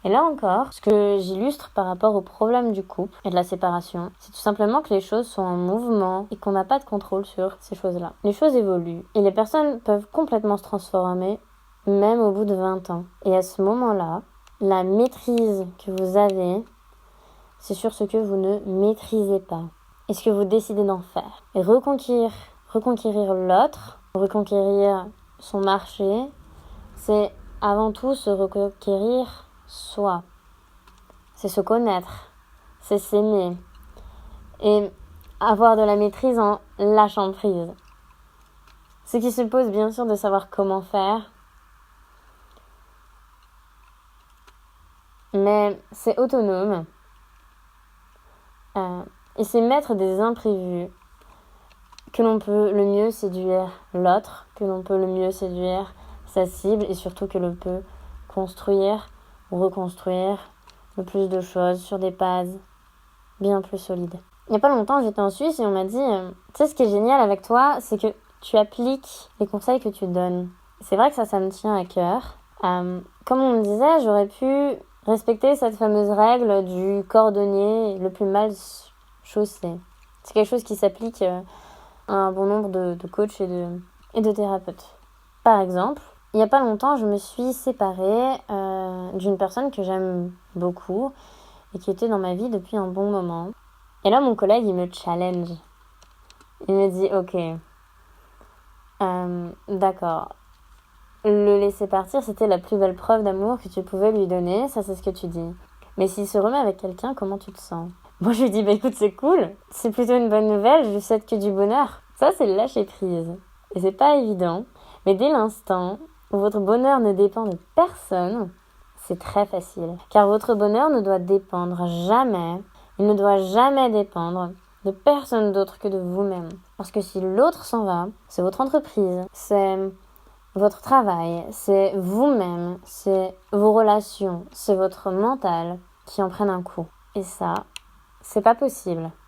Et là encore, ce que j'illustre par rapport au problème du couple et de la séparation, c'est tout simplement que les choses sont en mouvement et qu'on n'a pas de contrôle sur ces choses-là. Les choses évoluent et les personnes peuvent complètement se transformer, même au bout de 20 ans. Et à ce moment-là, la maîtrise que vous avez, c'est sur ce que vous ne maîtrisez pas et ce que vous décidez d'en faire. Et reconquérir l'autre, reconquérir son marché, c'est avant tout se reconquérir soi. C'est se connaître, c'est s'aimer et avoir de la maîtrise en lâchant prise. Ce qui suppose bien sûr de savoir comment faire, mais c'est autonome et c'est mettre des imprévus que l'on peut le mieux séduire l'autre, que l'on peut le mieux séduire sa cible et surtout que l'on peut construire ou reconstruire le plus de choses sur des bases bien plus solides. Il n'y a pas longtemps, j'étais en Suisse et on m'a dit tu sais, ce qui est génial avec toi, c'est que tu appliques les conseils que tu donnes. C'est vrai que ça me tient à cœur. Comme on me disait, j'aurais pu respecter cette fameuse règle du cordonnier le plus mal chaussé. C'est quelque chose qui s'applique à un bon nombre de coachs et de thérapeutes. Par exemple, il n'y a pas longtemps, je me suis séparée d'une personne que j'aime beaucoup et qui était dans ma vie depuis un bon moment. Et là, mon collègue, il me challenge. Il me dit, ok, d'accord, le laisser partir, c'était la plus belle preuve d'amour que tu pouvais lui donner, ça c'est ce que tu dis. Mais s'il se remet avec quelqu'un, comment tu te sens? Moi, je lui dis, écoute, c'est cool, c'est plutôt une bonne nouvelle, je lui souhaite que du bonheur. Ça, c'est le lâcher prise. Et c'est pas évident, mais dès l'instant où votre bonheur ne dépend de personne, c'est très facile. Car votre bonheur ne doit dépendre jamais, il ne doit jamais dépendre de personne d'autre que de vous-même. Parce que si l'autre s'en va, c'est votre entreprise, c'est votre travail, c'est vous-même, c'est vos relations, c'est votre mental qui en prennent un coup. Et ça, c'est pas possible.